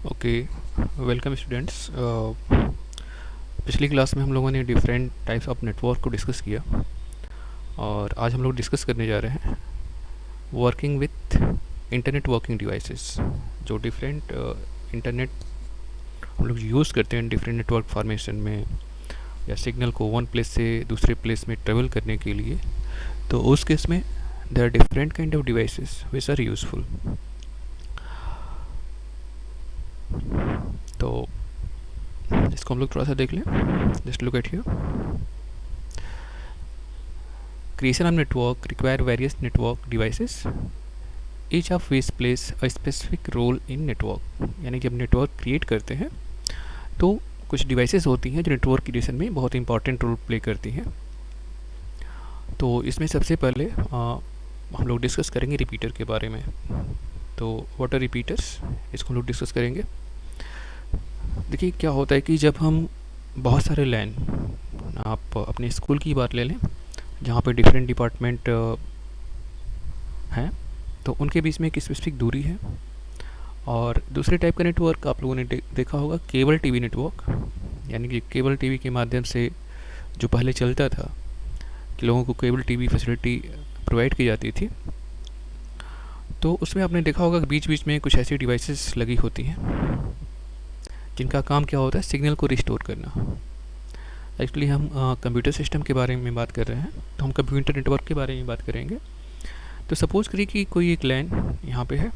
Okay, welcome students. पिछली class में हम लोगों ने डिफरेंट टाइप्स ऑफ नेटवर्क को डिस्कस किया और आज हम लोग डिस्कस करने जा रहे हैं working with internet working devices. जो डिफरेंट इंटरनेट हम लोग यूज़ करते हैं डिफरेंट नेटवर्क फॉर्मेशन में या सिग्नल को वन प्लेस से दूसरे प्लेस में ट्रेवल करने के लिए, तो उस केस में there are different kind of devices which are useful. तो इसको हम लोग थोड़ा सा देख लें। Just look at here. Creation of network require various network devices, each of which place a specific role in network. यानी कि जब नेटवर्क क्रिएट करते हैं तो कुछ डिवाइसेस होती हैं जो नेटवर्क क्रिएशन में बहुत इंपॉर्टेंट रोल प्ले करती हैं। तो इसमें सबसे पहले हम लोग डिस्कस करेंगे रिपीटर के बारे में। तो व्हाट आर रिपीटर्स, इसको हम लोग डिस्कस करेंगे। देखिए क्या होता है कि जब हम बहुत सारे लैन, आप अपने स्कूल की बात ले लें जहाँ पे डिफरेंट डिपार्टमेंट हैं, तो उनके बीच में एक स्पेसिफिक दूरी है। और दूसरे टाइप का नेटवर्क आप लोगों ने देखा होगा केबल टीवी नेटवर्क। यानी कि केबल टीवी के माध्यम से जो पहले चलता था कि लोगों को केबल टीवी फैसिलिटी प्रोवाइड की जाती थी, तो उसमें आपने देखा होगा कि बीच बीच में कुछ ऐसी डिवाइसेस लगी होती हैं जिनका काम क्या होता है, सिग्नल को रिस्टोर करना। एक्चुअली हम कंप्यूटर सिस्टम के बारे में बात कर रहे हैं, तो हम कंप्यूटर नेटवर्क के बारे में बात करेंगे। तो सपोज़ करिए कि कोई एक लैन यहाँ पे है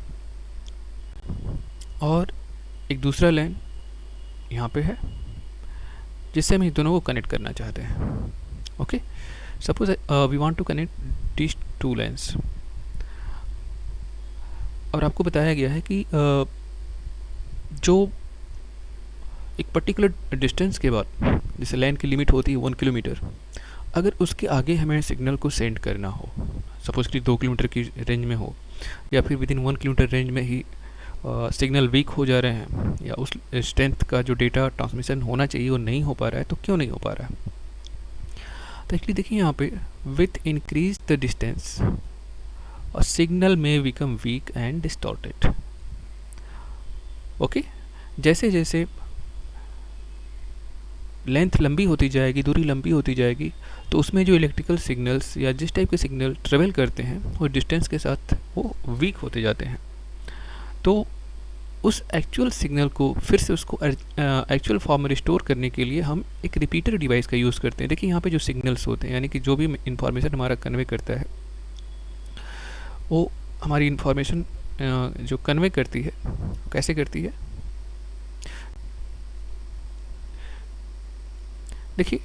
और एक दूसरा लैन यहाँ पे है जिससे हम इन दोनों को कनेक्ट करना चाहते हैं। Okay, suppose we want to connect this two LANs. और आपको बताया गया है कि जो एक पर्टिकुलर डिस्टेंस के बाद, जैसे लाइन की लिमिट होती है 1 किलोमीटर, अगर उसके आगे हमें सिग्नल को सेंड करना हो, सपोज़ कि 2 किलोमीटर की रेंज में हो या फिर विदिन 1 किलोमीटर रेंज में ही सिग्नल वीक हो जा रहे हैं या उस स्ट्रेंथ का जो डेटा ट्रांसमिशन होना चाहिए वो नहीं हो पा रहा है, तो क्यों नहीं हो पा रहा है? तो एक्चुअली देखिए यहाँ पे with increase the distance a signal में become weak and distorted. Okay, जैसे जैसे लेंथ लंबी होती जाएगी, दूरी लंबी होती जाएगी, तो उसमें जो इलेक्ट्रिकल सिग्नल्स या जिस टाइप के सिग्नल ट्रेवल करते हैं वो डिस्टेंस के साथ वो वीक होते जाते हैं। तो उस एक्चुअल सिग्नल को फिर से उसको एक्चुअल फॉर्म में रिस्टोर करने के लिए हम एक रिपीटर डिवाइस का यूज़ करते हैं। देखिए यहाँ पे जो सिग्नल्स होते हैं, यानी कि जो भी इंफॉर्मेशन हमारा कन्वे करता है, वो हमारी इंफॉर्मेशन जो कन्वे करती है कैसे करती है। देखिए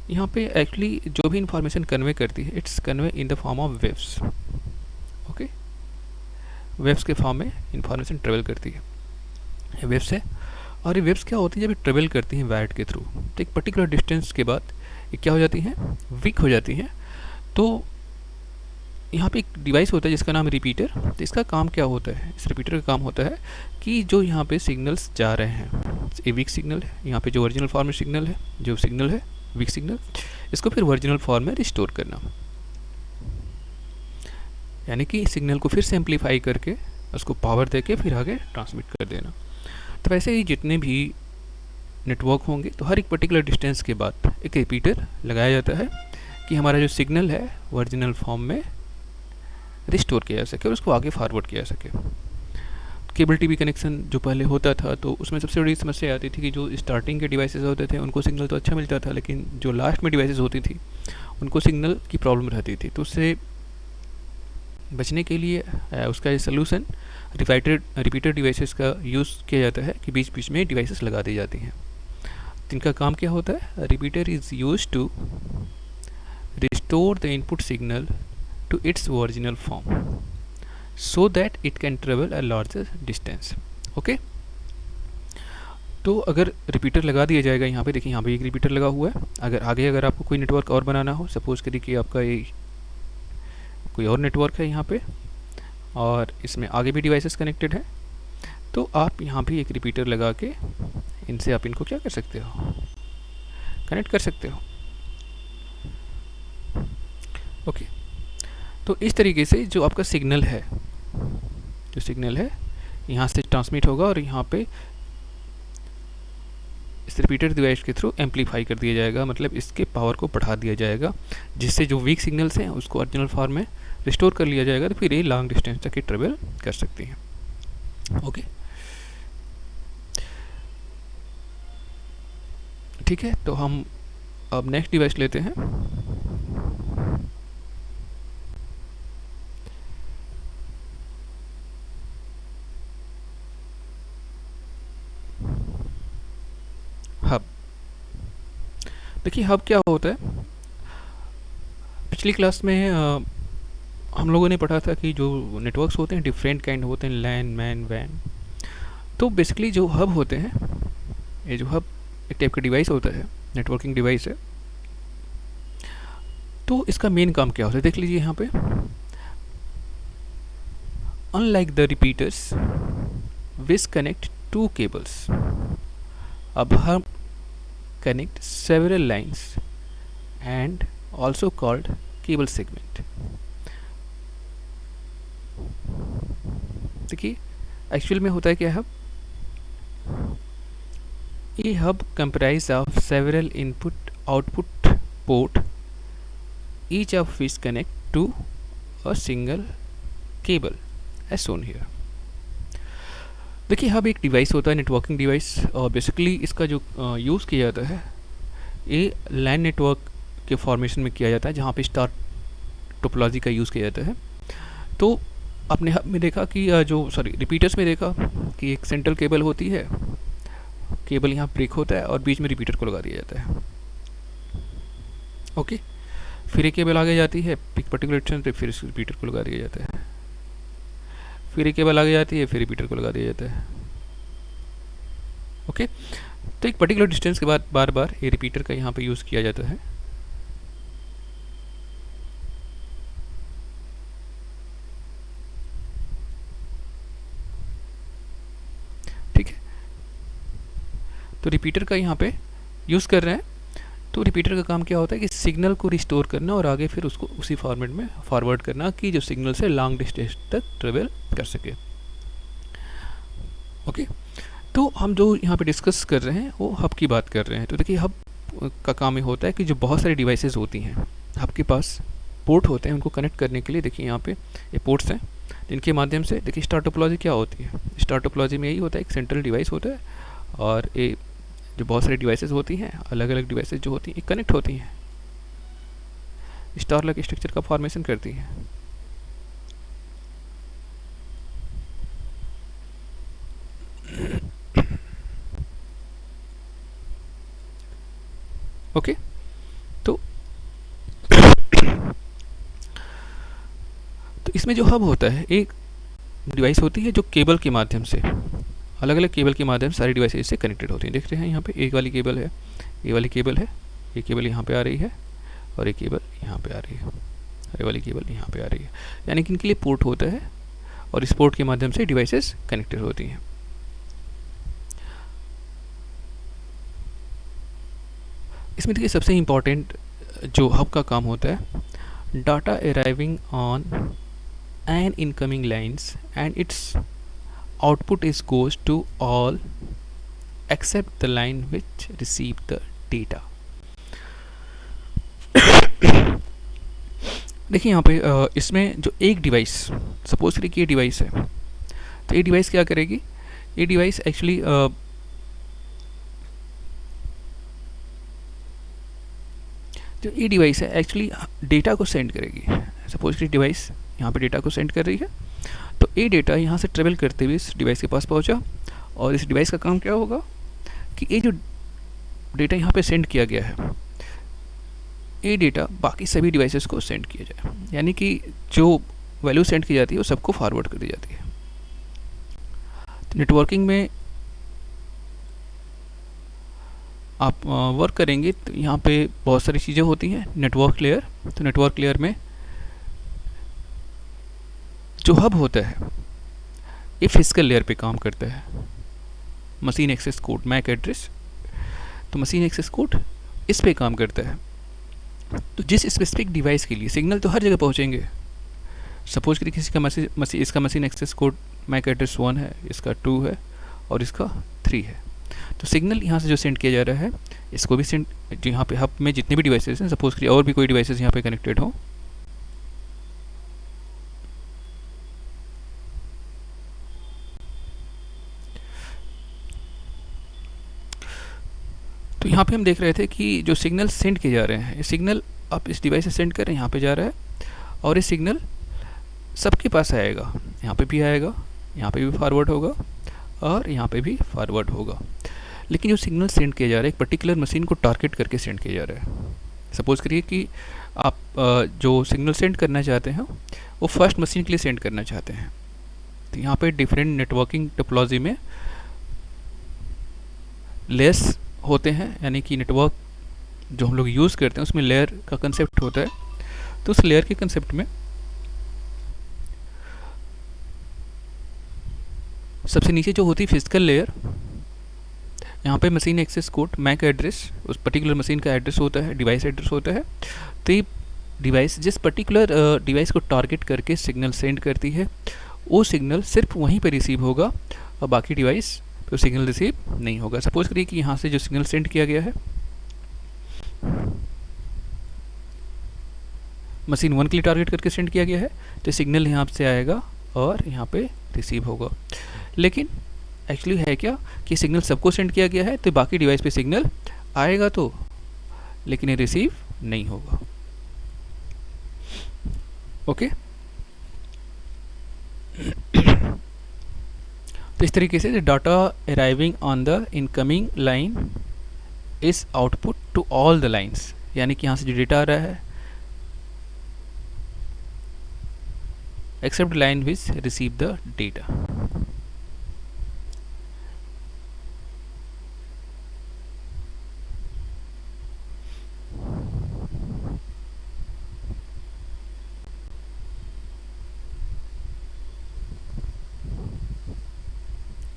यहाँ पे एक्चुअली जो भी इंफॉर्मेशन कन्वे करती है, it's convey in the form of waves. Okay, waves के फॉर्म में इंफॉर्मेशन ट्रेवल करती है, ये वेव्स है। और ये वेव्स क्या होती है, जब ट्रेवल करती हैं वायर्ड के थ्रू, तो एक पर्टिकुलर डिस्टेंस के बाद ये क्या हो जाती हैं, वीक हो जाती हैं। तो यहाँ पे एक डिवाइस होता है जिसका नाम रिपीटर। तो इसका काम क्या होता है, इस रिपीटर का काम होता है कि जो यहाँ पे सिग्नल्स जा रहे हैं, ये वीक सिग्नल है, यहाँ पे जो ओरिजिनल फॉर्म में सिग्नल है, जो सिग्नल है वीक सिग्नल, इसको फिर ओरिजिनल फॉर्म में रिस्टोर करना। यानी कि सिग्नल को फिर से एम्पलीफाई करके उसको पावर देके फिर आगे ट्रांसमिट कर देना। तो वैसे ही जितने भी नेटवर्क होंगे, तो हर एक पर्टिकुलर डिस्टेंस के बाद एक रिपीटर लगाया जाता है कि हमारा जो सिग्नल है ओरिजिनल फॉर्म में रिस्टोर किया जा सके और उसको आगे फॉरवर्ड किया जा सके। केबल टीवी कनेक्शन जो पहले होता था, तो उसमें सबसे बड़ी समस्या आती थी कि जो स्टार्टिंग के डिवाइसेस होते थे उनको सिग्नल तो अच्छा मिलता था, लेकिन जो लास्ट में डिवाइसेस होती थी उनको सिग्नल की प्रॉब्लम रहती थी। तो उससे बचने के लिए उसका ये सोल्यूशन रिपीटर डिवाइसेस का यूज़ किया जाता है कि बीच बीच में डिवाइसेस लगा दी जाती हैं। जिनका काम क्या होता है, repeater is use to restore the input signal to its original form so that it can travel a larger distance. Okay, तो अगर रिपीटर लगा दिया जाएगा यहाँ पे, देखिए यहाँ पे एक रिपीटर लगा हुआ है। अगर आपको कोई नेटवर्क और बनाना हो, सपोज करिए कि आपका ये कोई और नेटवर्क है यहाँ पे और इसमें आगे भी डिवाइसेस कनेक्टेड है, तो आप यहाँ भी एक रिपीटर लगा के इनसे आप इनको क्या कर सकते हो, कनेक्ट कर सकते हो। ओके, तो इस तरीके से जो आपका सिग्नल है, यहाँ से ट्रांसमिट होगा और यहाँ पे इस रिपीटर डिवाइस के थ्रू एम्पलीफाई कर दिया जाएगा, मतलब इसके पावर को बढ़ा दिया जाएगा, जिससे जो वीक सिग्नल्स हैं उसको ओरिजिनल फॉर्म में रिस्टोर कर लिया जाएगा, तो फिर ये लॉन्ग डिस्टेंस तक ये ट्रेवल कर सकती हैं। ओके, ठीक है, तो हम अब नेक्स्ट डिवाइस लेते हैं। हब। देखिए हब क्या होता है, पिछली क्लास में हम लोगों ने पढ़ा था कि जो नेटवर्क्स होते हैं डिफरेंट काइंड होते हैं, लैन, मैन, वैन। तो बेसिकली जो हब होते हैं, ये जो हब एक टाइप का डिवाइस होता है, नेटवर्किंग डिवाइस है। तो इसका मेन काम क्या होता है, देख लीजिए यहाँ पे, unlike the repeaters which connect to cables, अब हम connect several lines and also called cable segment। देखिए एक्चुअल में होता है क्या हब, ये hub comprise of several input output port, each of which connect to a single cable as shown here। देखिए hub एक डिवाइस होता है, नेटवर्किंग डिवाइस, और बेसिकली इसका जो यूज़ किया जाता है ये लैन नेटवर्क के फॉर्मेशन में किया जाता है, जहाँ पे स्टार टोपोलॉजी का यूज़ किया जाता है। तो आपने हब में देखा कि रिपीटर्स में देखा कि एक सेंट्रल केबल होती है, केबल यहाँ ब्रेक होता है और बीच में रिपीटर को लगा दिया जाता है। ओके, फिर एक केबल आगे जाती है एक पर्टिकुलर डिस्टेंस पे, फिर इस रिपीटर को लगा दिया जाता है, फिर एक केबल आगे जाती है, फिर रिपीटर को लगा दिया जाता है। ओके, तो एक पर्टिकुलर डिस्टेंस के बाद बार बार ये रिपीटर का यहाँ पे यूज़ किया जाता है। ठीक है, तो रिपीटर का यहाँ पे यूज़ कर रहे हैं। तो रिपीटर का काम क्या होता है कि सिग्नल को रिस्टोर करना और आगे फिर उसको उसी फॉर्मेट में फॉरवर्ड करना कि जो सिग्नल से लॉन्ग डिस्टेंस तक ट्रेवल कर सके। ओके, तो हम जो यहाँ पे डिस्कस कर रहे हैं वो हब की बात कर रहे हैं। तो देखिए हब का काम ये होता है कि जो बहुत सारी डिवाइसेस होती हैं, हब के पास पोर्ट होते हैं, उनको कनेक्ट करने के लिए देखिए यहाँ पे ये पोर्ट्स हैं, जिनके माध्यम से देखिए स्टार टोपोलॉजी क्या होती है। स्टार टोपोलॉजी में यही होता है, एक सेंट्रल डिवाइस होता है और ये जो बहुत सारी डिवाइसेस होती हैं, अलग अलग डिवाइसेस जो होती हैं कनेक्ट होती हैं, स्टार लाइक स्ट्रक्चर का फॉर्मेशन करती हैं। ओके, तो इसमें जो हब होता है एक डिवाइस होती है जो केबल के माध्यम से, अलग अलग केबल के माध्यम से सारी डिवाइसेज से कनेक्टेड होती हैं। देख रहे हैं यहाँ पे एक वाली केबल है, ये वाली केबल है, ये केबल यहाँ पे आ रही है और ये केबल यहाँ पे आ रही है, ये वाली केबल यहाँ पे आ रही है, यानी कि इनके लिए पोर्ट होता है और इस पोर्ट के माध्यम से डिवाइसेस कनेक्टेड होती हैं। इसमें देखिए सबसे इम्पॉर्टेंट जो हब का काम होता है, data arriving on an incoming lines and it's output is goes to all except the line which receive the data। देखिए यहाँ पे इसमें जो एक डिवाइस, सपोज करिए कि ये डिवाइस है, तो ये डिवाइस क्या करेगी, ये डिवाइस एक्चुअली जो ये डिवाइस है एक्चुअली डेटा को सेंड करेगी। सपोज कि डिवाइस यहाँ पे डेटा को सेंड कर रही है, तो ये डेटा यहाँ से ट्रेवल करते हुए इस डिवाइस के पास पहुँचा और इस डिवाइस का काम क्या होगा कि ये जो डेटा यहाँ पे सेंड किया गया है, ये डेटा बाकी सभी डिवाइसेस को सेंड किया जाए, यानी कि जो वैल्यू सेंड की जाती है वो सबको फॉरवर्ड कर दी जाती है। तो नेटवर्किंग में आप वर्क करेंगे तो यहाँ पे बहुत सारी चीज़ें होती हैं। नेटवर्क लेयर, तो नेटवर्क लेयर में जो हब होता है ये फिजिकल लेयर पे काम करता है। Machine access code, MAC address, तो मशीन एक्सेस कोड इस पे काम करता है। तो जिस स्पेसिफिक डिवाइस के लिए सिग्नल तो हर जगह पहुंचेंगे, सपोज करिए किसी का इसका machine access code MAC address 1 है, इसका 2 है और इसका 3 है, तो सिग्नल यहाँ से जो सेंड किया जा रहा है इसको भी सेंड, जो यहाँ पे हब में जितने भी डिवाइसेस हैं, सपोज करिए और भी कोई डिवाइसेस यहाँ पे कनेक्टेड हो, तो यहाँ पे हम देख रहे थे कि जो सिग्नल सेंड किए जा रहे हैं, ये सिग्नल आप इस डिवाइस से सेंड कर रहे हैं, यहाँ पे जा रहा है और ये सिग्नल सबके पास आएगा, यहाँ पे भी आएगा, यहाँ पे भी फॉरवर्ड होगा और यहाँ पे भी फॉरवर्ड होगा। लेकिन जो सिग्नल सेंड किया जा रहा है एक पर्टिकुलर मशीन को टारगेट करके सेंड किया जा रहा है। सपोज़ करिए कि आप जो सिग्नल सेंड करना चाहते हैं वो फर्स्ट मशीन के लिए सेंड करना चाहते हैं, तो यहाँ पे डिफरेंट नेटवर्किंग टोपोलॉजी में लेयर्स होते हैं, यानी कि नेटवर्क जो हम लोग यूज़ करते हैं उसमें लेयर का कंसेप्ट होता है। तो उस लेयर के कंसेप्ट में सबसे नीचे जो होती है फिजिकल लेयर, यहाँ पे machine access code, MAC address, उस पर्टिकुलर मशीन का एड्रेस होता है, डिवाइस एड्रेस होता है। तो ये डिवाइस जिस पर्टिकुलर डिवाइस को टारगेट करके सिग्नल सेंड करती है वो सिग्नल सिर्फ वहीं पे रिसीव होगा और बाकी डिवाइस तो सिग्नल रिसीव नहीं होगा। सपोज करिए कि यहाँ से जो सिग्नल सेंड किया गया है मशीन 1 के लिए टारगेट करके सेंड किया गया है, तो सिग्नल यहाँ से आएगा और यहाँ पे रिसीव होगा। लेकिन एक्चुअली है क्या कि सिग्नल सबको सेंड किया गया है, तो बाकी डिवाइस पे सिग्नल आएगा तो, लेकिन ये रिसीव नहीं होगा। ओके तो इस तरीके से data arriving on the incoming line is output to all the lines, यानी कि यहाँ से जो डेटा आ रहा है except line which receive the data.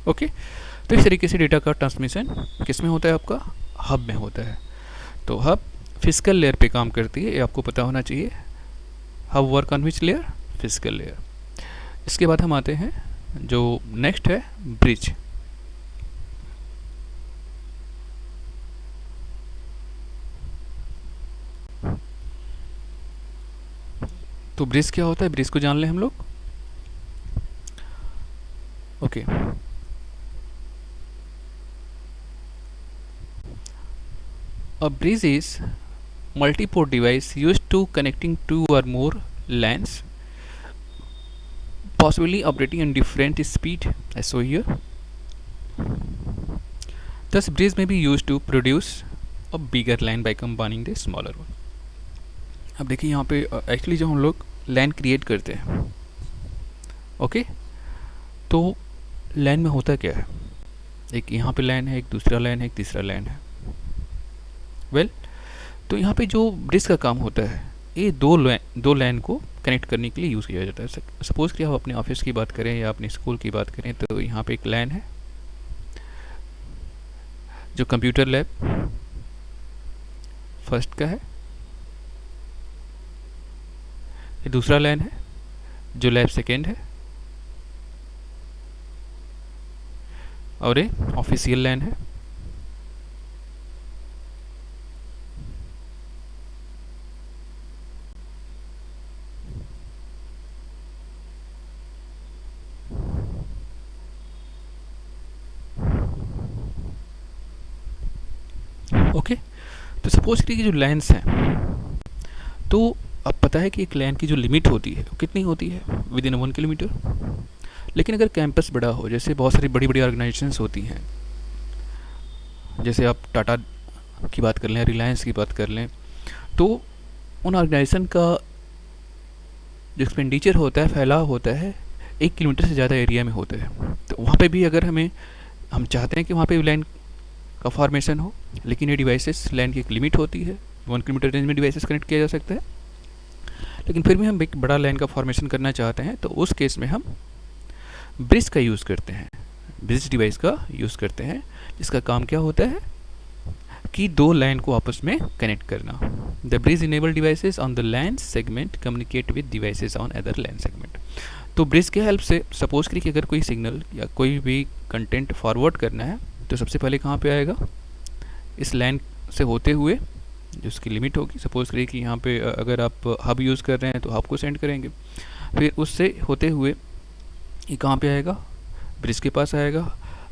Okay तो इस तरीके से डेटा का ट्रांसमिशन किस में होता है, आपका हब में होता है। तो हब फिजिकल लेयर पे काम करती है, ये आपको पता होना चाहिए। Hub work on which layer, physical layer. इसके बाद हम आते हैं जो नेक्स्ट है ब्रिज। तो ब्रिज क्या होता है, ब्रिज को जान लें हम लोग। Okay A bridge is multi-port device used to connecting two or more LANs, possibly operating in different speed as so here. Thus, bridge may be used to produce a bigger LAN by combining the smaller one. अब देखिए यहाँ पे actually जो हम लोग LAN create करते हैं, okay तो LAN में होता क्या है, एक यहाँ पे LAN है, एक दूसरा LAN है, एक तीसरा LAN है। तो यहाँ पे जो ब्रिज का काम होता है ये दो लैन को कनेक्ट करने के लिए यूज़ किया जाता है। सपोज़ कि आप अपने ऑफिस की बात करें या अपने स्कूल की बात करें, तो यहाँ पे एक लैन है जो कंप्यूटर लैब फर्स्ट का है, ये दूसरा लैन है जो लैब सेकेंड है, और ये ऑफिशियल लैन है। ओके तो सपोज करिए कि जो लाइन्स हैं, तो अब पता है कि एक लाइन की जो लिमिट होती है वो कितनी होती है, विद इन 1 किलोमीटर। लेकिन अगर कैंपस बड़ा हो, जैसे बहुत सारी बड़ी बड़ी ऑर्गेनाइजेशंस होती हैं, जैसे आप टाटा की बात कर लें, रिलायंस की बात कर लें, तो उन ऑर्गेनाइजेशन का जो एक्सपेंडिचर होता है, फैलाव होता है 1 किलोमीटर से ज़्यादा एरिया में होता है। तो वहाँ पे भी अगर हम चाहते हैं कि वहाँ पे लाइन का फॉर्मेशन हो, लेकिन ये डिवाइसेस लाइन की एक लिमिट होती है, 1 किलोमीटर रेंज में डिवाइसेस कनेक्ट किया जा सकता है, लेकिन फिर भी हम एक बड़ा लाइन का फॉर्मेशन करना चाहते हैं, तो उस केस में हम ब्रिज का यूज़ करते हैं, ब्रिज डिवाइस का यूज़ करते हैं, जिसका काम क्या होता है कि दो लाइन को आपस में कनेक्ट करना। The bridge enable devices on the LAN segment communicate with devices on other LAN segment. तो ब्रिज के हेल्प से सपोज करिए कि अगर कोई सिग्नल या कोई भी कंटेंट फॉरवर्ड करना है तो सबसे पहले कहाँ पे आएगा, इस लैन से होते हुए जो उसकी लिमिट होगी, सपोज करिए कि यहाँ पे अगर आप हब यूज़ कर रहे हैं तो हब को सेंड करेंगे, फिर उससे होते हुए ये कहाँ पे आएगा, ब्रिज के पास आएगा।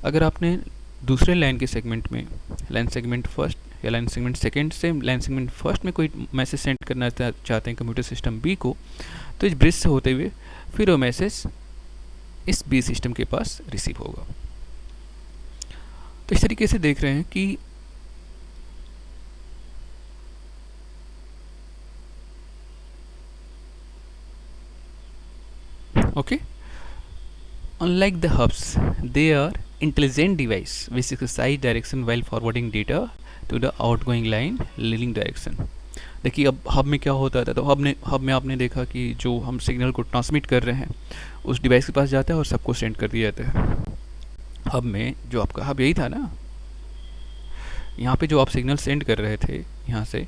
अगर आपने दूसरे लाइन के सेगमेंट में, लाइन सेगमेंट फर्स्ट या लाइन सेगमेंट सेकंड से लाइन सेगमेंट फर्स्ट में कोई मैसेज सेंड करना चाहते हैं कंप्यूटर सिस्टम बी को, तो इस ब्रिज से होते हुए फिर वो मैसेज इस बी सिस्टम के पास रिसीव होगा। तो इस तरीके से देख रहे हैं कि okay, unlike the hubs, they are intelligent device which exercise direction while forwarding data to the outgoing line leading direction। देखिए अब हब में क्या होता था, तो हब में आपने देखा कि जो हम सिग्नल को ट्रांसमिट कर रहे हैं उस डिवाइस के पास जाता है और सबको सेंड कर दिया जाता है। हब में जो आपका हब यही था ना, यहाँ पे जो आप सिग्नल सेंड कर रहे थे यहाँ से,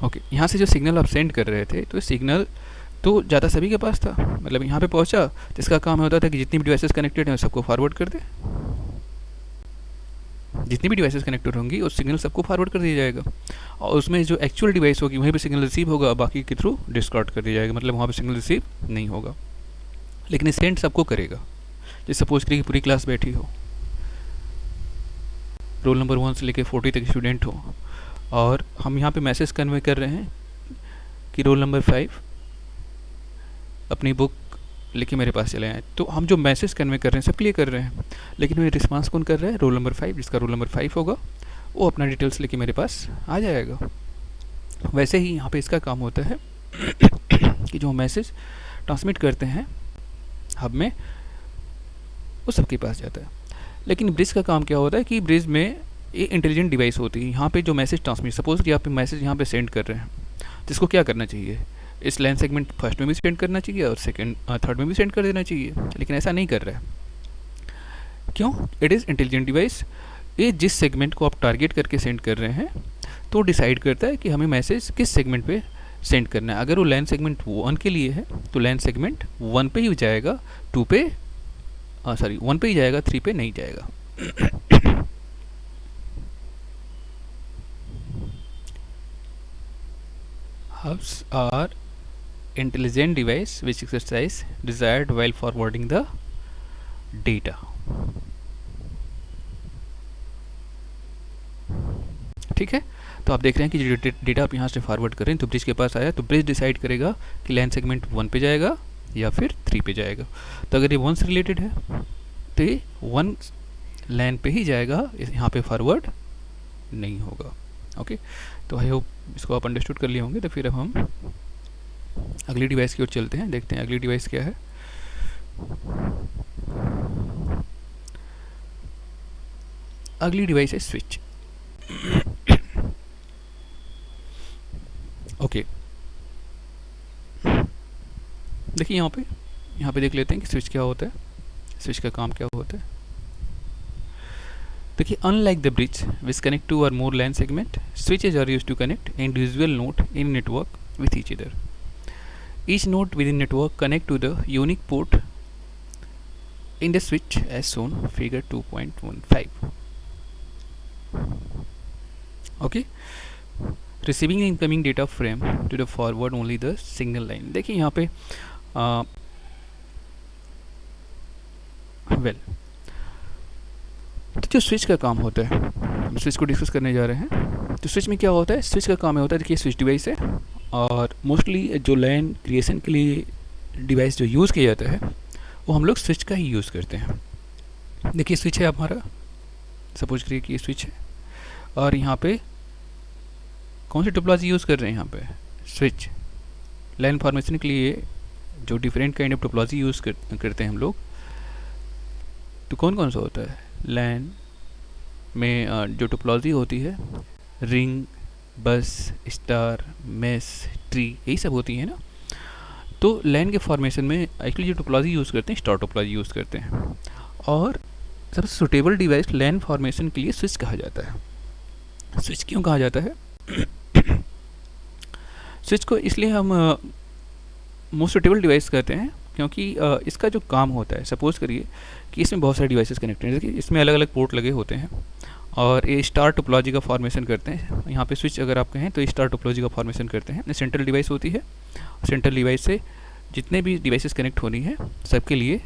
ओके यहाँ से जो सिग्नल आप सेंड कर रहे थे तो सिग्नल तो ज़्यादा सभी के पास था, मतलब यहाँ पे पहुँचा तो इसका काम होता था कि जितनी भी डिवाइसेस कनेक्टेड हैं सबको फॉरवर्ड कर दे, जितनी भी डिवाइसेस कनेक्टेड होंगी उस सिग्नल सबको फॉरवर्ड कर दिया जाएगा, और उसमें जो एक्चुअल डिवाइस होगी वहीं पे सिग्नल रिसीव होगा, बाकी के थ्रू डिस्कार्ड कर दिया जाएगा, मतलब वहाँ पे सिग्नल रिसीव नहीं होगा। लेकिन सेंड सबको करेगा। जैसे सपोज करिए कि पूरी क्लास बैठी हो, रोल नंबर 1 से लेकर 40 तक स्टूडेंट हो, और हम यहाँ पे मैसेज कन्वे कर रहे हैं कि रोल नंबर 5 अपनी बुक लेके मेरे पास चले आए। तो हम जो मैसेज कन्वे कर रहे हैं सबके लिए कर रहे हैं, लेकिन मेरे रिस्पांस कौन कर रहा है, रोल नंबर 5, जिसका रोल नंबर 5 होगा वो अपना डिटेल्स लेके मेरे पास आ जाएगा। वैसे ही यहाँ पे इसका काम होता है कि जो मैसेज ट्रांसमिट करते हैं हब में वो सबके पास जाता है। लेकिन ब्रिज का काम क्या होता है कि ब्रिज में ये इंटेलिजेंट डिवाइस होती है। यहाँ पे जो मैसेज ट्रांसमिट, सपोज कि आप मैसेज यहाँ पे सेंड कर रहे हैं, जिसको क्या करना चाहिए, इस लाइन सेगमेंट फर्स्ट में भी सेंड करना चाहिए और सेकंड थर्ड में भी सेंड कर देना चाहिए, लेकिन ऐसा नहीं कर रहा है। क्यों? It is intelligent device. ये जिस सेगमेंट को आप टारगेट करके सेंड कर रहे हैं तो डिसाइड करता है कि हमें मैसेज किस सेगमेंट पे सेंड करना है। अगर वो लाइन सेगमेंट 1 के लिए है तो लाइन सेगमेंट 1 पे ही जाएगा, 2 पे 1 पे ही जाएगा, 3 पे नहीं जाएगा। Hubs are intelligent device which exercise desired while forwarding the data। ठीक है, तो आप देख रहे हैं कि जो डेटा आप यहाँ से फॉरवर्ड कर रहे हैं तो ब्रिज के पास आया, तो ब्रिज डिसाइड करेगा कि लाइन सेगमेंट 1 पे जाएगा या फिर 3 पे जाएगा। तो अगर ये 1 से रिलेटेड है तो ये 1 लाइन पे ही जाएगा, यहाँ पे फॉरवर्ड नहीं होगा। ओके, तो आई होप इसको आप अंडरस्टूड कर लिए होंगे। तो फिर अब हम अगली डिवाइस की ओर चलते हैं, देखते हैं अगली डिवाइस क्या है। अगली डिवाइस है स्विच। ओके, देखिए यहाँ पे देख लेते हैं कि स्विच क्या होता है, स्विच का काम क्या होता है। देखिए, unlike the bridge which connect two और more line segment, switches are used to connect individual node in network with each other. Each node within network connect to the unique port in the switch as shown figure 2.15. Okay, receiving the incoming data frame to the forward only the signal line। देखिए यहाँ पे तो जो switch का काम होता है, हम स्विच को डिस्कस करने जा रहे हैं। तो स्विच में क्या होता है, स्विच का काम होता है, देखिए स्विच डिवाइस है और मोस्टली जो लाइन क्रिएशन के लिए डिवाइस जो यूज़ किया जाता है वो हम लोग स्विच का ही यूज़ करते हैं। देखिए स्विच है हमारा, सपोज करिए कि ये स्विच है और यहाँ पे कौन सी टोपोलॉजी यूज़ कर रहे हैं, यहाँ पे स्विच लाइन फॉर्मेशन के लिए जो different kind of topology use करते हैं हम लोग। तो कौन सा होता है, लैन में जो टोपोलॉजी होती है रिंग, बस, स्टार, मेस, ट्री, यही सब होती है ना। तो लैन के फॉर्मेशन में एक्चुअली जो टोपोलॉजी यूज़ करते हैं स्टार टोपोलॉजी यूज़ करते हैं, और सबसे सुटेबल डिवाइस लैन फॉर्मेशन के लिए स्विच कहा जाता है। स्विच क्यों कहा जाता है? स्विच को इसलिए हम मोस्ट सुटेबल डिवाइस कहते हैं क्योंकि इसका जो काम होता है, सपोज़ करिए कि इसमें बहुत सारे डिवाइसेस कनेक्टेड हैं, देखिए इसमें अलग अलग पोर्ट लगे होते हैं और ये स्टार टोपोलॉजी का फॉर्मेशन करते हैं। यहाँ पे स्विच अगर आप कहें तो ये स्टार टोपोलॉजी का फॉर्मेशन करते हैं। सेंट्रल डिवाइस होती है, सेंट्रल डिवाइस से जितने भी डिवाइसेस कनेक्ट होनी है सबके लिए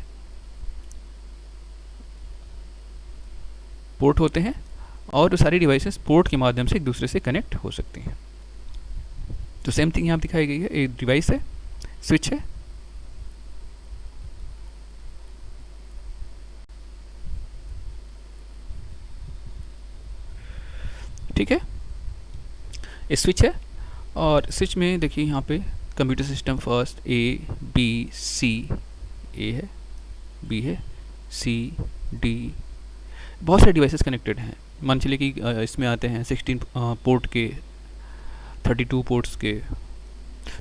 पोर्ट होते हैं और वो सारी डिवाइसेस पोर्ट के माध्यम से एक दूसरे से कनेक्ट हो सकती हैं। तो सेम थिंग यहाँ दिखाई गई है, एक डिवाइस है, स्विच है, ठीक है, ये स्विच है और स्विच में देखिए यहाँ पे computer system first A B C, A है, बी है, सी डी, बहुत सारे डिवाइसेस कनेक्टेड हैं। मान चलिए कि इसमें आते हैं 16 पोर्ट के, 32 पोर्ट्स के,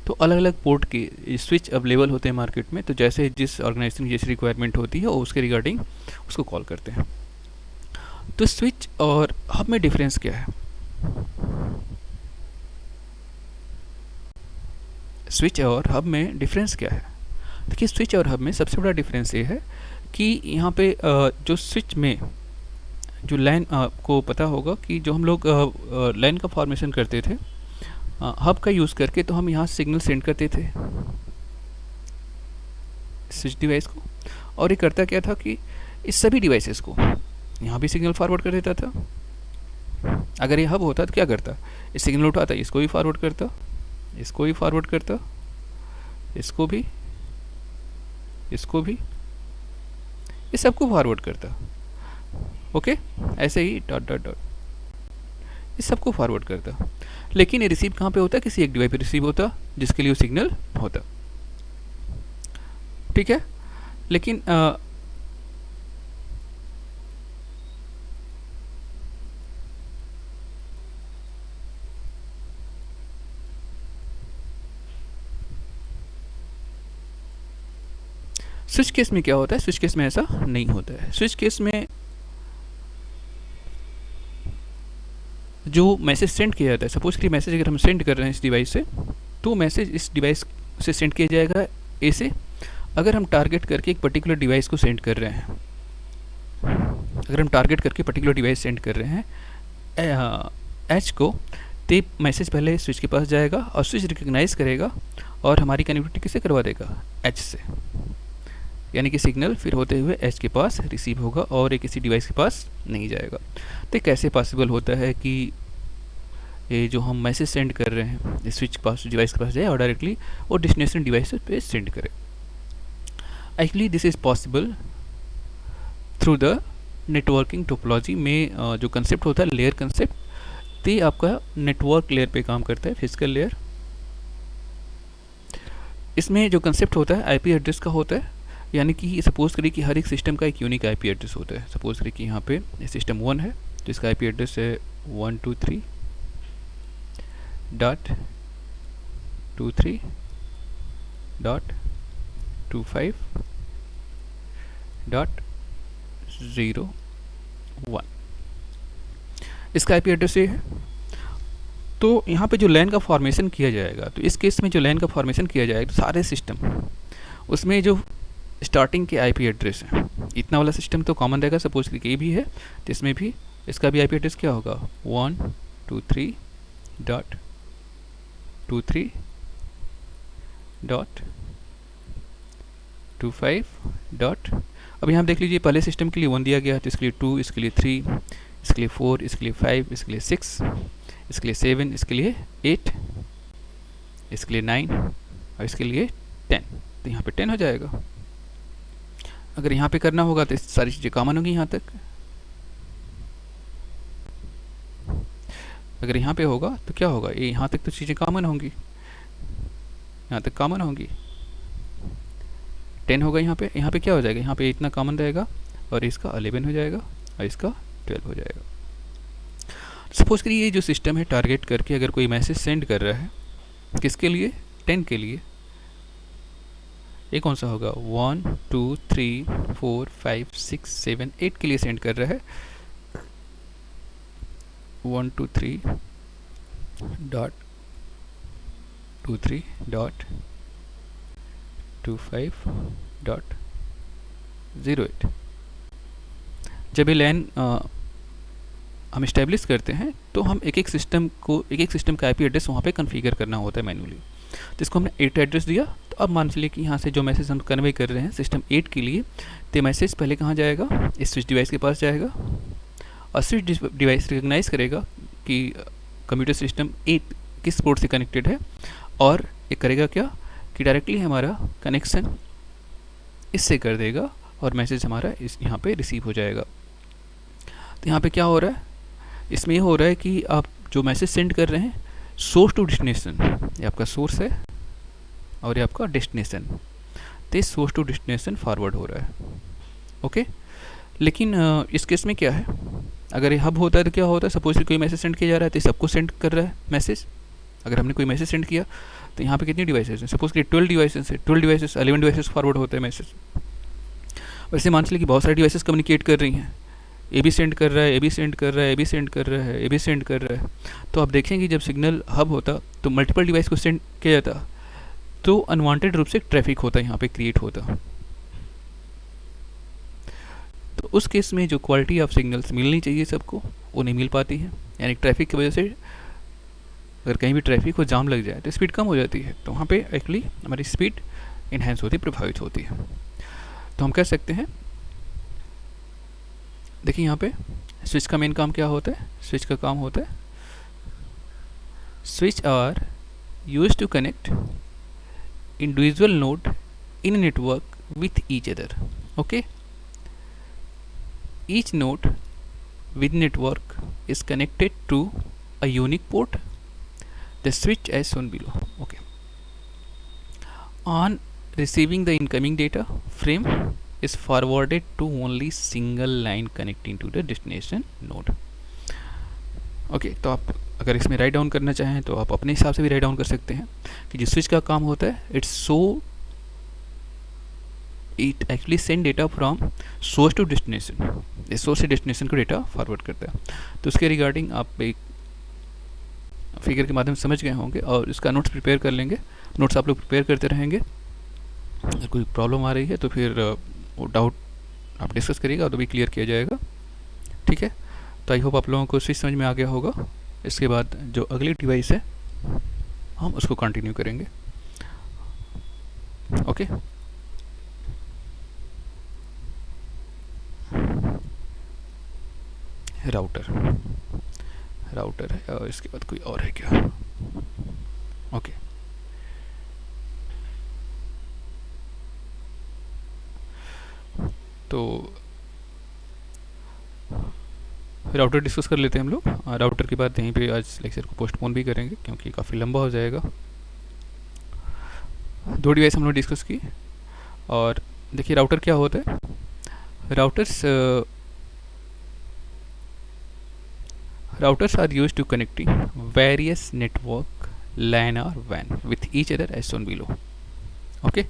तो अलग अलग पोर्ट के स्विच अवेलेबल होते हैं मार्केट में। तो जैसे जिस ऑर्गेनाइजेशन की जैसी रिक्वायरमेंट होती है और उसके रिगार्डिंग उसको कॉल करते हैं। तो स्विच और हब में डिफरेंस क्या है? स्विच और हब में डिफरेंस क्या है? देखिए स्विच और हब में सबसे बड़ा डिफरेंस ये है कि यहाँ पे जो स्विच में जो लाइन, आपको पता होगा कि जो हम लोग लाइन का फॉर्मेशन करते थे हब का यूज़ करके, तो हम यहाँ सिग्नल सेंड करते थे स्विच डिवाइस को, और ये करता क्या था कि इस सभी डिवाइसेस को यहाँ भी सिग्नल फॉरवर्ड कर देता था। अगर ये हब होता तो क्या करता, इस सिग्नल उठाता, इसको भी फॉरवर्ड करता, इसको भी फॉरवर्ड करता, इसको भी, इसको भी, ये सबको फॉरवर्ड करता। ओके, ऐसे ही डॉट डॉट डॉट ये सबको फॉरवर्ड करता। लेकिन ये रिसीव कहाँ पे होता? किसी एक डिवाइस पे रिसीव होता जिसके लिए वो सिग्नल होता, ठीक है। लेकिन स्विच केस में क्या होता है? स्विच केस में ऐसा नहीं होता है। स्विच केस में जो मैसेज सेंड किया जाता है, सपोज कि मैसेज अगर हम सेंड कर रहे हैं इस डिवाइस से, तो मैसेज इस डिवाइस से सेंड किया जाएगा ए से। अगर हम टारगेट करके एक पर्टिकुलर डिवाइस को सेंड कर रहे हैं, अगर हम टारगेट करके पर्टिकुलर डिवाइस सेंड कर रहे हैं एच को, तो मैसेज पहले स्विच के पास जाएगा और स्विच रिकग्नाइज करेगा और हमारी कनेक्टिविटी किसे करवा देगा? एच से। यानी कि सिग्नल फिर होते हुए एच के पास रिसीव होगा और ये किसी डिवाइस के पास नहीं जाएगा। तो ये कैसे पॉसिबल होता है कि ये जो हम मैसेज सेंड कर रहे हैं स्विच के पास, डिवाइस के पास जाए और डायरेक्टली वो डेस्टिनेशन डिवाइस पे सेंड करे? Actually this is possible through the networking topology में जो कंसेप्ट होता है लेयर कंसेप्ट, तो आपका नेटवर्क लेयर पे काम करता है, फिजिकल लेयर। इसमें जो कंसेप्ट होता है आईपी एड्रेस का होता है, यानी कि सपोज करिए कि हर एक सिस्टम का एक यूनिक आईपी एड्रेस होता है। सपोज करिए कि यहाँ पे सिस्टम 1 है तो इसका आईपी एड्रेस है 123.23.25.01, इसका आईपी एड्रेस ये है। तो यहाँ पे जो लैन का फॉर्मेशन किया जाएगा, तो इस केस में जो लैन का फॉर्मेशन किया जाएगा तो सारे सिस्टम उसमें जो स्टार्टिंग के आईपी एड्रेस है, इतना वाला सिस्टम तो कॉमन रहेगा। सपोज कि ये भी है तो इसमें भी इसका भी आईपी एड्रेस क्या होगा? 123.23.25. अब यहाँ देख लीजिए, पहले सिस्टम के लिए 1 दिया गया तो इसके लिए 2, इसके लिए 3, इसके लिए 4, इसके लिए 5, इसके लिए 6, इसके लिए 7, इसके लिए 8, इसके लिए 9 और इसके लिए 10। तो यहाँ पे 10 हो जाएगा। अगर यहाँ पे करना होगा तो सारी चीज़ें कॉमन होंगी यहाँ तक। अगर यहाँ पे होगा तो क्या होगा? ये यहाँ तक तो चीज़ें कॉमन होंगी, यहाँ तक कॉमन होंगी। 10 होगा यहाँ पे क्या हो जाएगा? यहाँ पे इतना कॉमन रहेगा और इसका 11 हो जाएगा और इसका 12 हो जाएगा। सपोज करिए ये जो सिस्टम है टारगेट करके अगर कोई मैसेज सेंड कर रहा है, किसके लिए? 10 के लिए। ये कौन सा होगा? 1 2 3 4 5 6 7 8 के लिए सेंड कर रहा है। 1 2 3.2 192.168.25.08। जब ये लैन हम इस्टेब्लिश करते हैं तो हम एक एक सिस्टम का आईपी एड्रेस वहाँ पे कॉन्फ़िगर करना होता है मैन्युअली। तो इसको हमने 8 एड्रेस दिया, तो अब मान चलिए कि यहाँ से जो मैसेज हम कन्वे कर रहे हैं सिस्टम 8 के लिए, तो मैसेज पहले कहाँ जाएगा, इस स्विच डिवाइस के पास जाएगा और स्विच डिवाइस रिकग्नाइज करेगा कि कंप्यूटर सिस्टम 8 किस पोर्ट से कनेक्टेड है, और ये करेगा क्या कि डायरेक्टली हमारा कनेक्शन इससे कर देगा और मैसेज हमारा इस यहाँ पे रिसीव हो जाएगा। तो यहाँ पे क्या हो रहा है, इसमें ये हो रहा है कि आप जो मैसेज सेंड कर रहे हैं सोर्स टू डेस्टिनेशन, ये आपका सोर्स है और ये आपका डेस्टिनेशन, तो इस सोर्स टू डेस्टिनेशन फॉरवर्ड हो रहा है। ओके, लेकिन इस केस में क्या है, अगर ये हब होता है तो क्या होता है, सपोज कोई मैसेज सेंड किया जा रहा है तो सबको सेंड कर रहा है मैसेज। अगर हमने कोई मैसेज सेंड किया तो यहाँ पे कितनी डिवाइसेस हैं, सपोज कि 12 डिवाइसेस है, 12 डिवाइसेस 11 डिवाइसेस फॉरवर्ड होते हैं मैसेज। वैसे मान चलिए कि बहुत सारी डिवाइसेस कम्युनिकेट कर रही हैं, ए भी सेंड कर रहा है, ए भी सेंड कर रहा है, ए भी सेंड कर रहा है, ए भी सेंड कर रहा है। तो आप देखेंगे जब सिग्नल हब होता तो मल्टीपल डिवाइस को सेंड किया जाता तो अनवांटेड रूप से ट्रैफिक होता यहाँ पे क्रिएट होता। तो उस केस में जो क्वालिटी ऑफ सिग्नल्स मिलनी चाहिए सबको वो नहीं मिल पाती है, यानी ट्रैफिक की वजह से अगर कहीं भी ट्रैफिक को जाम लग जाए तो स्पीड कम हो जाती है, तो वहाँ पे एक्चुअली हमारी स्पीड इन्हेंस होती, प्रभावित होती है। तो हम कह सकते हैं, देखिए यहाँ पे स्विच का मेन काम क्या होता है, स्विच का काम होता है switch are use to connect individual node in network with each other. Okay, each node with network is connected to a unique port, the switch as shown below. Okay, on receiving the incoming data, frame is forwarded to only single line connecting to the destination node. Okay, तो आप अगर इसमें write down करना चाहें तो आप अपने हिसाब से भी राइट डाउन कर सकते हैं कि जो स्विच का काम होता है it actually send data from source to destination, इस सोर्स से डेस्टिनेशन को डेटा फॉरवर्ड करता है। तो उसके रिगार्डिंग आप एक फिगर के माध्यम से समझ गए होंगे और इसका नोट्स प्रिपेयर कर लेंगे। नोट्स आप लोग प्रिपेयर करते रहेंगे, अगर कोई प्रॉब्लम आ रही है तो फिर वो डाउट आप डिस्कस करिएगा तो भी क्लियर किया जाएगा। ठीक है, तो आई होप आप लोगों को स्विच समझ में आ गया होगा। इसके बाद जो अगली डिवाइस है हम उसको कंटिन्यू करेंगे। ओके, राउटर है और इसके बाद कोई और है क्या? ओके, तो राउटर डिस्कस कर लेते हैं हम लोग। राउटर के बाद यहीं पे आज लेक्चर को पोस्टपोन भी करेंगे क्योंकि काफ़ी लंबा हो जाएगा। 2 डिवाइस हम लोग डिस्कस की और देखिए राउटर क्या होता है। Routers are used to connecting various network LAN or WAN with each other as shown below. Okay,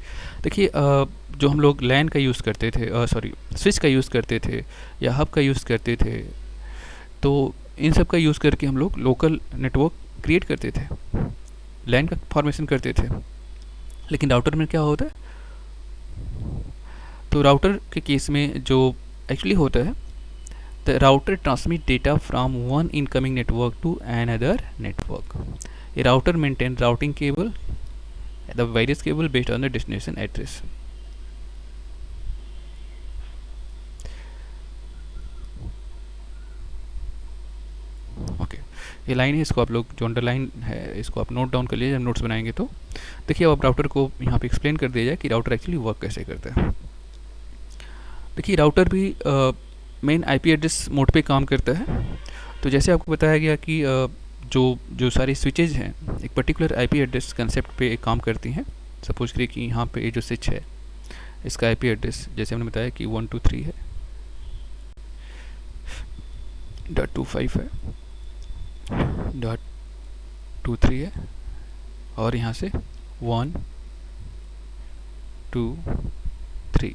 देखिए जो हम लोग LAN का यूज़ करते थे, स्विच का यूज़ करते थे या हब का यूज़ करते थे, तो इन सब का यूज़ करके हम लोग लोकल नेटवर्क क्रिएट करते थे, LAN का फॉर्मेशन करते थे। लेकिन राउटर में क्या होता है, तो राउटर के केस में जो एक्चुअली होता है, the router transmit data from one incoming network to another network. A router maintains routing cable, the various cable based on the destination address. Okay, ये लाइन है, इसको आप लोग जो अंडरलाइन है इसको आप नोट डाउन कर लीजिए जब नोट्स बनाएंगे तो। देखिए अब आप राउटर को यहाँ पे एक्सप्लेन कर दिया जाए कि राउटर एक्चुअली वर्क कैसे करता है। देखिए राउटर भी मेन आईपी एड्रेस मोड पे काम करता है। तो जैसे आपको बताया गया कि जो सारी स्विचेज हैं एक पर्टिकुलर आईपी एड्रेस कंसेप्ट पे काम करती हैं। सपोज करिए कि यहाँ पे ये जो स्विच है इसका आईपी एड्रेस जैसे हमने बताया कि 123 है, .25 है, .23 है और यहाँ से 1 2 3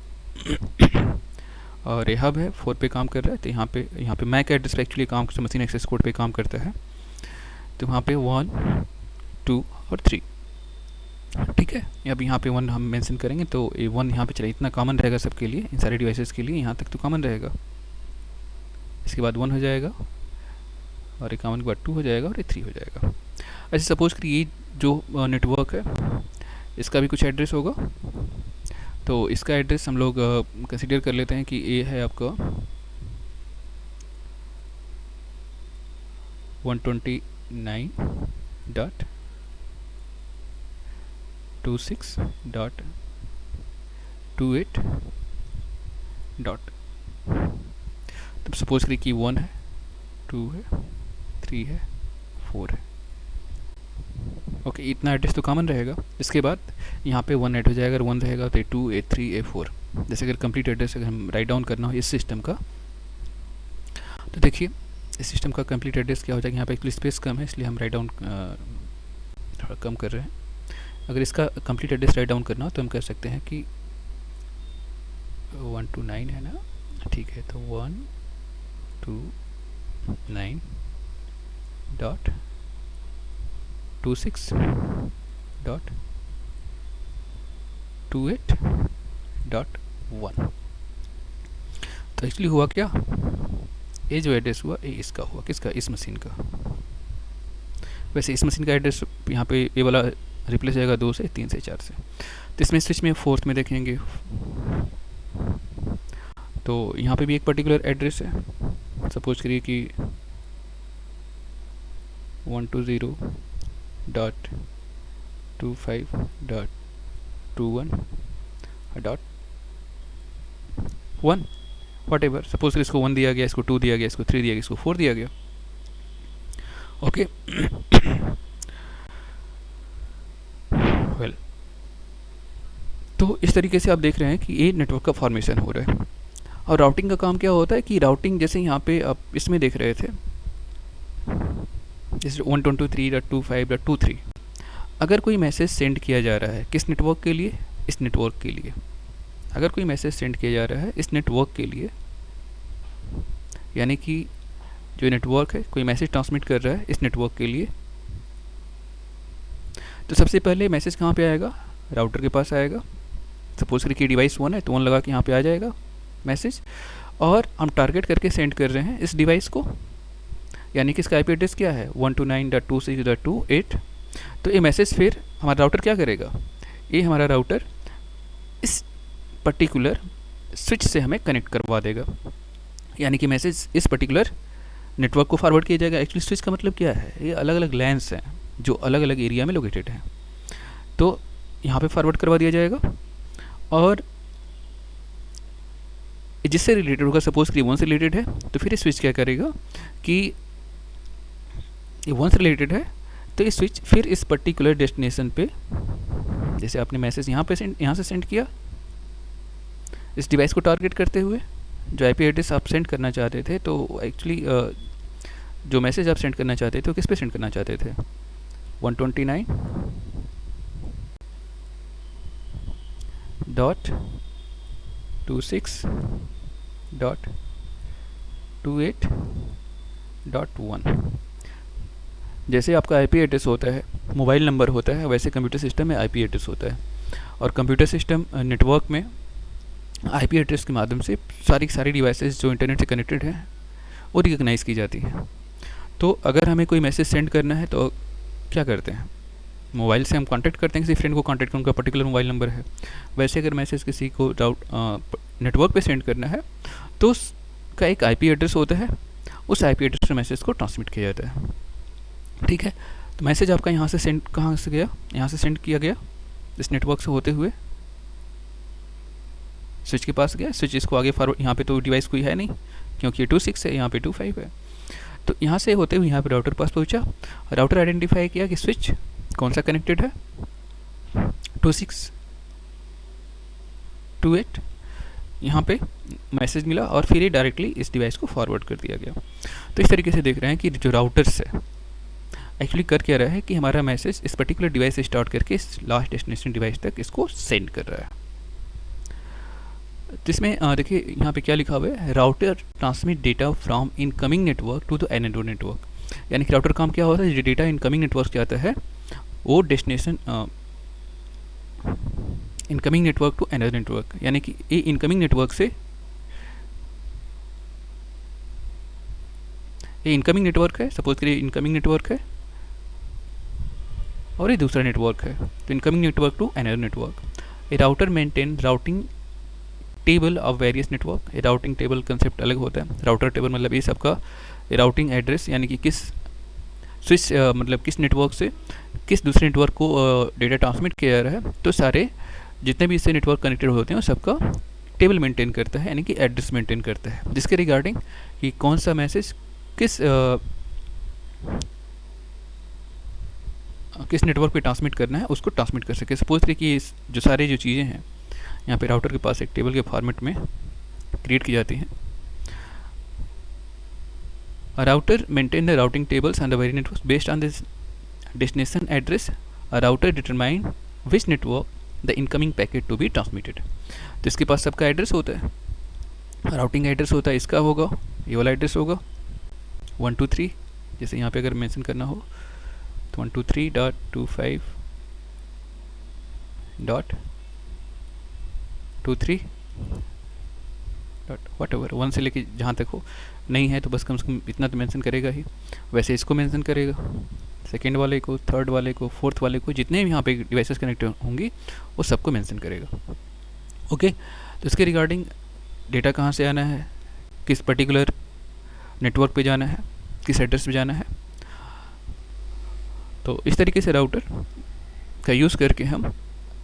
और ये हब है 4 पे काम कर रहा है। तो यहाँ पे मैक एड्रेस पे एक्चुअली काम मशीन एक्सेस कोड पे काम करता है। तो वहाँ पे 1 2 और 3 ठीक है। अब यहाँ पे 1 हम मेंशन करेंगे तो ये 1 यहाँ पे चले, इतना कॉमन रहेगा सबके लिए, इन सारे डिवाइसेस के लिए यहाँ तक तो कॉमन रहेगा। इसके बाद 1 हो जाएगा और ये कॉमन के बाद 2 हो जाएगा और ये 3 हो जाएगा। ऐसे सपोज करिए ये जो नेटवर्क है इसका भी कुछ एड्रेस होगा, तो इसका एड्रेस हम लोग कंसिडर कर लेते हैं कि ये है आपका 129.26.28. तब सपोज करिए कि 1 है, 2 है, 3 है, 4 है। ओके, इतना एड्रेस तो कॉमन रहेगा। इसके बाद यहाँ पे 1 ऐड हो जाएगा, अगर 1 रहेगा तो A2, A3, A4। जैसे अगर कंप्लीट एड्रेस अगर हम राइट डाउन करना हो इस सिस्टम का, तो देखिए इस सिस्टम का कंप्लीट एड्रेस क्या हो जाएगा। यहाँ पे एक्चुअली स्पेस कम है इसलिए हम राइट डाउन थोड़ा कम कर रहे हैं। अगर इसका कंप्लीट एड्रेस राइट डाउन करना हो तो हम कर सकते हैं कि 1 to 9 है ना, ठीक है, तो 1 to 9.26.28.1। तो एक्चुअली हुआ क्या, ये जो एड्रेस हुआ ये इसका हुआ, किसका, इस मशीन का। वैसे इस मशीन का एड्रेस यहाँ पे ये वाला रिप्लेस हो जाएगा 2 से, 3 से, 4 से। तो इसमें स्विच में 4th में देखेंगे तो यहाँ पे भी एक पर्टिकुलर एड्रेस है। सपोज करिए कि 120.25.21.1 वट एवर। सपोज इसको 1 दिया गया, इसको 2 दिया गया, इसको 3 दिया गया, इसको 4 दिया गया। ओके वेल, तो इस तरीके से आप देख रहे हैं कि ये नेटवर्क का फॉर्मेशन हो रहा है। और राउटिंग का काम क्या होता है कि राउटिंग जैसे यहाँ पे आप इसमें देख रहे थे, जैसे 123.25.23, अगर कोई मैसेज सेंड किया जा रहा है किस नेटवर्क के लिए, इस नेटवर्क के लिए, अगर कोई मैसेज सेंड किया जा रहा है इस नेटवर्क के लिए, यानी कि जो नेटवर्क है कोई मैसेज ट्रांसमिट कर रहा है इस नेटवर्क के लिए, तो सबसे पहले मैसेज कहाँ पे आएगा, राउटर के पास आएगा। सपोज करिए कि डिवाइस 1 है तो 1 लगा के यहाँ पे आ जाएगा मैसेज, और हम टारगेट करके सेंड कर रहे हैं इस डिवाइस को, यानी कि इसका IP एड्रेस क्या है 129.26.28। तो ये मैसेज फिर हमारा राउटर क्या करेगा, ये हमारा राउटर इस पर्टिकुलर स्विच से हमें कनेक्ट करवा देगा, यानी कि मैसेज इस पर्टिकुलर नेटवर्क को फॉरवर्ड किया जाएगा। एक्चुअली स्विच का मतलब क्या है, ये अलग अलग लैंस हैं जो अलग अलग एरिया में लोकेटेड हैं, तो यहाँ पे फॉरवर्ड करवा दिया जाएगा। और जिससे रिलेटेड होगा, सपोज कि 1 से रिलेटेड है तो फिर ये स्विच क्या करेगा कि ये 1 से रिलेटेड है तो ये स्विच फिर इस पर्टिकुलर डेस्टिनेशन पे, जैसे आपने मैसेज यहाँ पे यहाँ से सेंड किया इस डिवाइस को टारगेट करते हुए, जो IP एड्रेस आप सेंड करना चाहते थे, तो एक्चुअली जो मैसेज आप सेंड करना चाहते थे वो किस पे सेंड करना चाहते थे, 129.26.28.1। जैसे आपका IP एड्रेस होता है, मोबाइल नंबर होता है, वैसे कंप्यूटर सिस्टम में IP एड्रेस होता है। और कंप्यूटर सिस्टम नेटवर्क में IP एड्रेस के माध्यम से सारी डिवाइसेस जो इंटरनेट से कनेक्टेड हैं वो रिकग्नाइज़ की जाती हैं। तो अगर हमें कोई मैसेज सेंड करना है तो क्या करते हैं, मोबाइल से हम कांटेक्ट करते हैं, किसी फ्रेंड को कांटेक्ट करने का पर्टिकुलर मोबाइल नंबर है। वैसे अगर मैसेज किसी को नेटवर्क पे सेंड करना है तो उसका एक IP एड्रेस होता है, उस IP एड्रेस पे मैसेज को ट्रांसमिट किया जाता है। ठीक है, तो मैसेज आपका यहाँ से सेंड कहाँ से गया, यहाँ से सेंड किया गया इस नेटवर्क से होते हुए स्विच के पास गया। स्विच इसको आगे फॉरवर्ड, यहाँ पे तो डिवाइस कोई है नहीं क्योंकि ये 26 है, यहाँ पे 25 है, तो यहाँ से होते हुए यहाँ पे राउटर पास पहुँचा। राउटर आइडेंटिफाई किया कि स्विच कौन सा कनेक्टेड है, 26.28, यहाँ पे मैसेज मिला और फिर ये डायरेक्टली इस डिवाइस को फॉरवर्ड कर दिया गया। तो इस तरीके से देख रहे हैं कि जो राउटर्स है एक्चुअली कर क्या रहा है कि हमारा मैसेज इस पर्टिकुलर डिवाइस से स्टार्ट करके इस लास्ट डेस्टिनेशन डिवाइस तक इसको सेंड कर रहा है। जिसमें देखिए यहाँ पे क्या लिखा हुआ है, router transmit data from incoming network to the another network, यानी कि राउटर काम क्या होता है, जो डेटा इनकमिंग नेटवर्क से आता है वो destination incoming network to another network, यानी कि ये इनकमिंग नेटवर्क से, ये इनकमिंग नेटवर्क है, सपोज करिए इनकमिंग नेटवर्क है और ये दूसरा नेटवर्क है, तो incoming network to another network. A router maintain routing table of various network. A routing table concept अलग होता है। राउटर टेबल मतलब ये सबका राउटिंग एड्रेस, यानी कि किस स्विच मतलब किस नेटवर्क से किस दूसरे नेटवर्क को डेटा ट्रांसमिट किया जा रहा है, तो सारे जितने भी इससे नेटवर्क कनेक्टेड होते हैं सबका टेबल मेंटेन करता है, यानी कि एड्रेस मेंटेन करता है, जिसके रिगार्डिंग कि कौन सा मैसेज किस किस नेटवर्क पे ट्रांसमिट करना है उसको ट्रांसमिट कर सके। सपोज करिए कि जो सारी जो चीज़ें हैं यहाँ पे राउटर के पास एक टेबल के फॉर्मेट में क्रिएट की जाती हैं। A router maintain the routing tables on the various networks based on this destination address. A router determine which network the incoming packet to be transmitted. तो इसके पास सबका एड्रेस होता है, राउटिंग एड्रेस होता है, इसका होगा, ये वाला एड्रेस होगा 123, जैसे यहाँ पे अगर मेंशन करना हो तो 123.25.23 वट एवर 1 से लेके जहाँ तक हो, नहीं है तो बस कम से कम इतना तो मेंशन करेगा ही। वैसे इसको मेंशन करेगा, सेकेंड वाले को, थर्ड वाले को, फोर्थ वाले को, जितने भी यहाँ पे डिवाइसेस कनेक्ट होंगी वो सबको मेंशन करेगा। ओके, तो इसके रिगार्डिंग डेटा कहाँ से आना है, किस पर्टिकुलर नेटवर्क पे जाना है, किस एड्रेस पे जाना है। तो इस तरीके से राउटर का यूज़ करके हम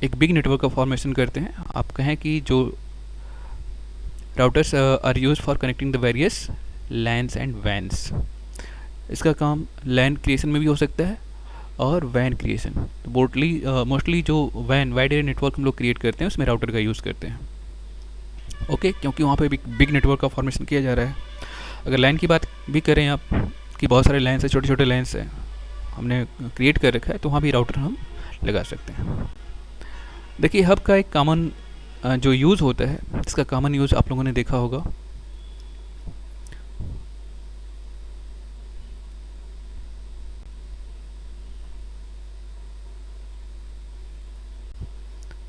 एक बिग नेटवर्क का फॉर्मेशन करते हैं। आप कहें कि जो routers are use for connecting the various LANs and WANs. इसका काम लैन क्रिएशन में भी हो सकता है और वैन क्रिएशन। तो मोस्टली जो वैन वाइड एरिया नेटवर्क हम लोग क्रिएट करते हैं उसमें राउटर का यूज़ करते हैं। ओके, क्योंकि वहाँ पे बिग नेटवर्क का फॉर्मेशन किया जा रहा है। अगर लैन की बात भी करें आप कि बहुत सारे लैन्स हैं, छोटे छोटे लैन्स हैं हमने क्रिएट कर रखा है, तो वहाँ भी राउटर हम लगा सकते हैं। देखिए, हब का एक कॉमन जो यूज़ होता है, इसका कॉमन यूज़ आप लोगों ने देखा होगा।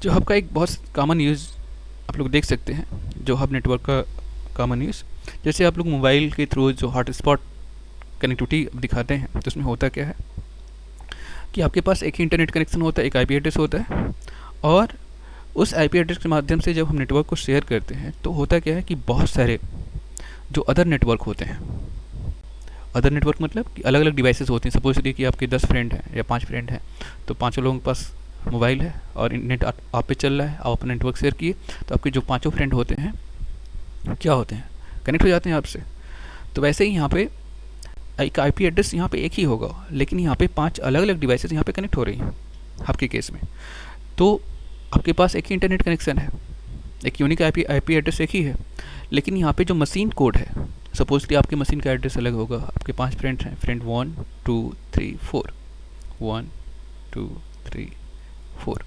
जो हब का एक बहुत कॉमन यूज़ आप लोग देख सकते हैं, जो हब नेटवर्क का कॉमन यूज़, जैसे आप लोग मोबाइल के थ्रू जो हॉटस्पॉट कनेक्टिविटी दिखाते हैं, तो उसमें होता क्या है कि आपके पास एक ही इंटरनेट कनेक्शन होता है, एक आईपी एड्रेस होता है, और उस आईपी एड्रेस के माध्यम से जब हम नेटवर्क को शेयर करते हैं तो होता क्या है कि बहुत सारे जो अदर नेटवर्क होते हैं, अदर नेटवर्क मतलब कि अलग अलग डिवाइसेस होते हैं। सपोज करिए कि आपके 10 फ्रेंड हैं या 5 फ्रेंड हैं, तो 5 लोगों के पास मोबाइल है और इंटरनेट आप पे चल रहा है, आप अपना नेटवर्क शेयर किए, तो आपके जो 5 फ्रेंड होते हैं क्या होते हैं, कनेक्ट हो जाते हैं आपसे। तो वैसे ही यहाँ पे एक आईपी एड्रेस यहाँ पे एक ही होगा, लेकिन यहाँ पे 5 अलग अलग डिवाइसेस यहाँ पे कनेक्ट हो रही हैं आपके केस में। तो आपके पास एक ही इंटरनेट कनेक्शन है, एक यूनिक आईपी एड्रेस एक ही है, लेकिन यहाँ पे जो मशीन कोड है, सपोज कि आपके मशीन का एड्रेस अलग होगा। आपके 5 फ्रेंड्स हैं, फ्रेंड 1 2 3 4, 1 2 3 4,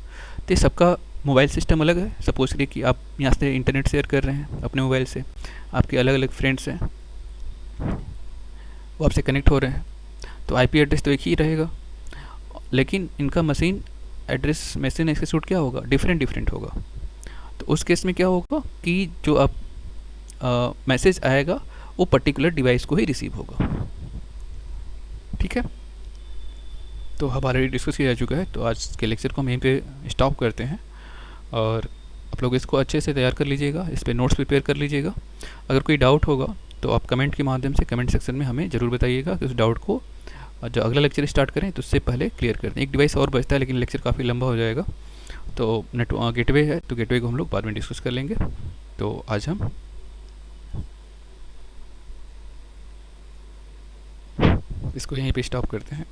तो सबका मोबाइल सिस्टम अलग है। सपोज करिए कि आप यहाँ से इंटरनेट शेयर कर रहे हैं अपने मोबाइल से, आपके अलग अलग फ्रेंड्स हैं, वो आपसे कनेक्ट हो रहे हैं, तो आईपी एड्रेस तो एक ही रहेगा, लेकिन इनका मशीन एड्रेस मैसेज एक्सिक्यूट क्या होगा, डिफरेंट होगा। तो उस केस में क्या होगा कि जो आप मैसेज आएगा वो पर्टिकुलर डिवाइस को ही रिसीव होगा। ठीक है, तो हम ऑलरेडी डिस्कस किया जा चुका है, तो आज के लेक्चर को हम यहीं पे स्टॉप करते हैं, और आप लोग इसको अच्छे से तैयार कर लीजिएगा, इस पर नोट्स प्रिपेयर कर लीजिएगा। अगर कोई डाउट होगा तो आप कमेंट के माध्यम से कमेंट सेक्शन में हमें ज़रूर बताइएगा कि उस डाउट को जो अगला लेक्चर स्टार्ट करें तो उससे पहले क्लियर कर दें। एक डिवाइस और बचता है, लेकिन लेक्चर काफ़ी लंबा हो जाएगा, तो गेटवे है, तो गेटवे को हम लोग बाद में डिस्कस कर लेंगे। तो आज हम इसको यहीं पे स्टॉप करते हैं।